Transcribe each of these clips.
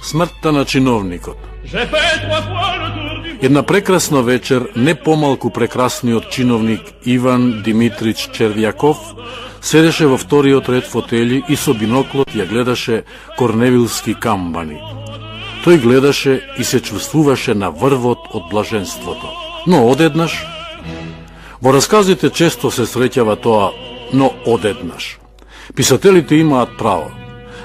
Смртта на чиновникот. Една прекрасна вечер, не помалку прекрасниот чиновник Иван Димитрич Червјаков седеше во вториот ред фотели и со биноклот ја гледаше корневилски камбани. Тој гледаше и се чувствуваше на врвот од блаженството. Но одеднаш, во расказите често се среќава тоа, но одеднаш. Писателите имаат право.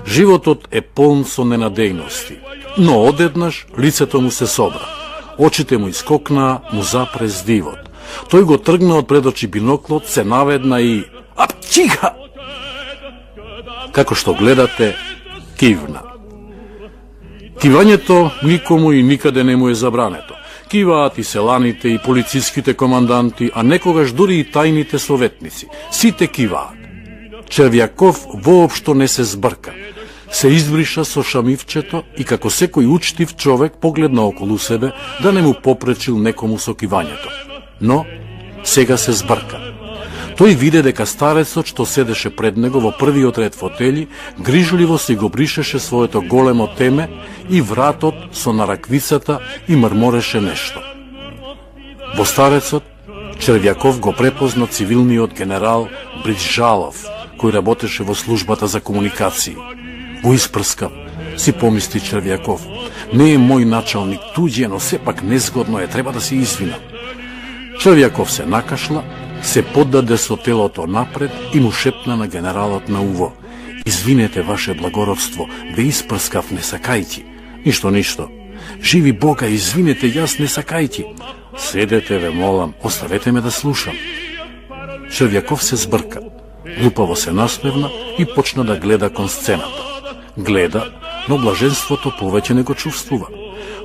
Животот е полн со ненадејности. Но одеднаш лицето му се собра. Очите му искокнаа, му запре здивот. Тој го тргна од пред очи биноклот, се наведна и апчиха! Како што гледате, кивна. Кивањето никому и никаде не му е забрането. Киваат и селаните, и полициските команданти, а некогаш дури и тајните советници. Сите киваат. Червјаков воопшто не се збрка. Се избриша со шамивчето и како секој учтив човек погледна околу себе да не му попречил некому со кивањето. Но сега се збрка. Тој виде дека старецот што седеше пред него во првиот ред фотели, грижливо си го бришеше своето големо теме и вратот со нараквицата и мрмореше нешто. Во старецот, Червјаков го препозна цивилниот генерал Бриджалов, кој работеше во службата за комуникации. Го испрскав, си помисли Червјаков. Не е мој началник, туѓе, но сепак незгодно е, треба да се извинам. Червјаков се накашла, се поддаде со телото напред и му шепна на генералот на уво: "Извинете, ваше благородство, ве испрскав, не сакајќи." Ништо. "Живи Бога, извинете, јас не сакајќи." "Седете, ве молам, оставете ме да слушам." Червјаков се збрка, глупаво се насмевна и почна да гледа кон сцената. Гледа, но блаженството повеќе не го чувствува.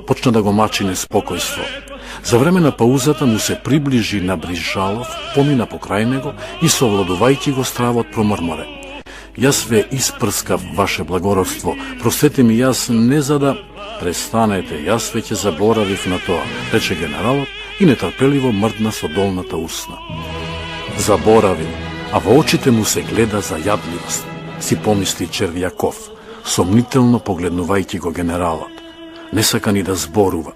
Почна да го мачи неспокојство. За време на паузата му се приближи на Брижалов, помина покрај него и совладувајќи го стравот промрморе: "Јас ве испрскав, ваше благородство, простете ми, јас не за да..." "Престанете, јас веќе заборавив на тоа," рече генералот и нетрпеливо мрдна со долната усна. Заборавил, а во очите му се гледа за јадливост, си помисли Червјаков, сомнително погледнувајќи го генералот. Не сака ни да зборува.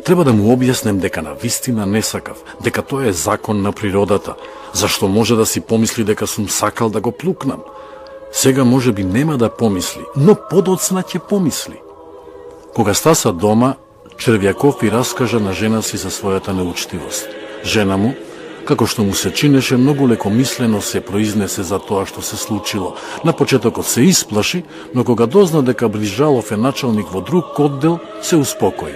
Треба да му објаснем дека на вистина не сакав, дека тоа е закон на природата. Зашто може да си помисли дека сум сакал да го плукнам? Сега може би нема да помисли, но подоцна ќе помисли. Кога стаса дома, Червјаков и раскажа на жена си за својата неучтивост. Жена му, како што му се чинеше, многу лекомислено се произнесе за тоа што се случило. На почетокот се исплаши, но кога дозна дека Брижалов е началник во друг оддел, се успокои.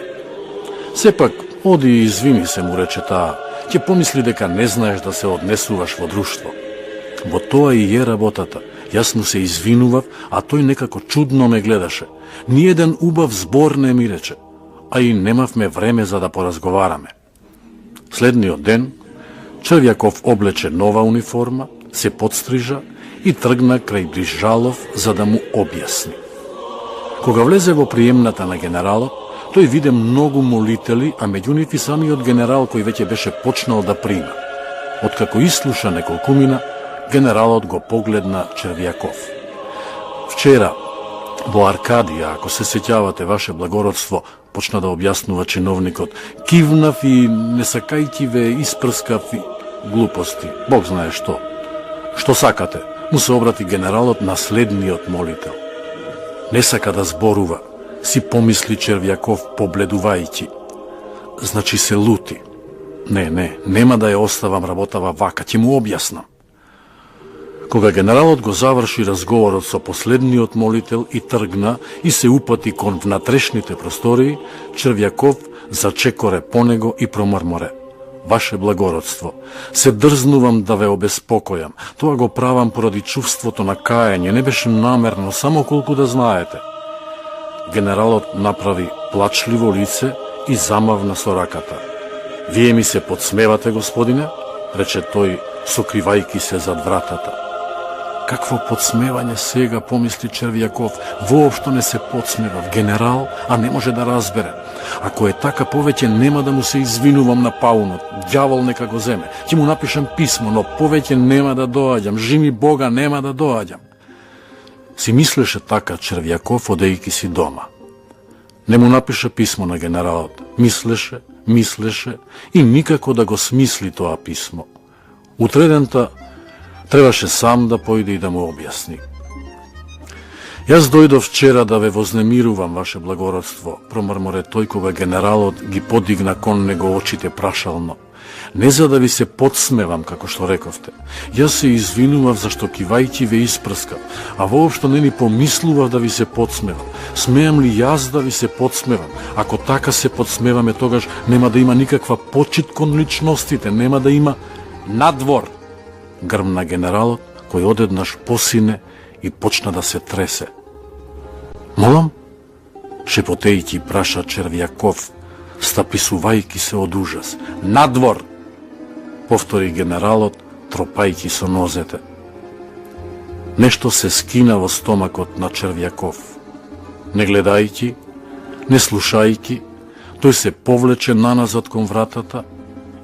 "Сепак, оди и извини се," му рече таа. "Ќе помисли дека не знаеш да се однесуваш во друштво." Во тоа и е работата. Јас му се извинував, а тој некако чудно ме гледаше. Ниеден убав збор не ми рече, а и немавме време за да поразговараме. Следниот ден, Червјаков облече нова униформа, се подстрижа и тргна крај Брижалов за да му објасни. Кога влезе во приемната на генералот, тој виде многу молители, а меѓу нив и самиот генерал кој веќе беше почнал да прима. Откако ислуша неколкумина, генералот го погледна Червјаков. "Вчера, во Аркадија, ако се сеќавате, ваше благородство," почна да објаснува чиновникот, "кивнав и не сакајќи ве испрскав и глупости, Бог знае што." "Што сакате?" му се обрати генералот на следниот молител. Не сака да зборува, си помисли Червјаков побледувајќи. Значи се лути. Нема да ја оставам работава вака, ќе му објаснам. Кога генералот го заврши разговорот со последниот молител и тргна и се упати кон внатрешните простории, Червјаков зачекоре по него и промрморе: "Ваше благородство, се дрзнувам да ве обеспокојам. Тоа го правам поради чувството на каење, не беше намерно, само колку да знаете." Генералот направи плачливо лице и замавна со раката. "Вие ми се подсмевате, господине?" рече тој, сокривајки се зад вратата. Какво подсмевање сега, помисли Червјаков, воопшто не се подсмевав, генерал, а не може да разбере. Ако е така, повеќе нема да му се извинувам на паунот, ѓавол нека го земе, ќе му напишам писмо, но повеќе нема да доаѓам, живи Бога, нема да доаѓам. Си мислеше така Червјаков, одејќи си дома. Не му напиша писмо на генералот. Мислеше и никако да го смисли тоа писмо. Утредента требаше сам да појде и да му објасни. Јас дојдов вчера да ве вознемирувам, ваше благородство, промрморе тој кога генералот ги подигна кон него очите прашално. Не за да ви се подсмевам, како што рековте. Јас се извинував зашто кивајќи ве испрскав, а воопшто не ни помислував да ви се подсмевам. Смеам ли јас да ви се подсмевам? Ако така се подсмеваме, тогаш нема да има никаква почит кон личностите, нема да има надвор. Грмна генералот, кој одеднаш посине и почна да се тресе. Молам? Шепотејќи праша Червјаков, стаписувајќи се од ужас. Надвор! Повтори генералот, тропајќи со нозете. Нешто се скина во стомакот на Червјаков. Не гледајќи, не слушајќи, тој се повлече наназад кон вратата,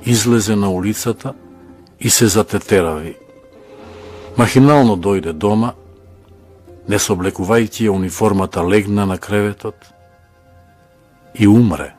излезе на улицата и се затетерави. Махинално дојде дома, не соблекувајќи ја униформата легна на креветот и умре.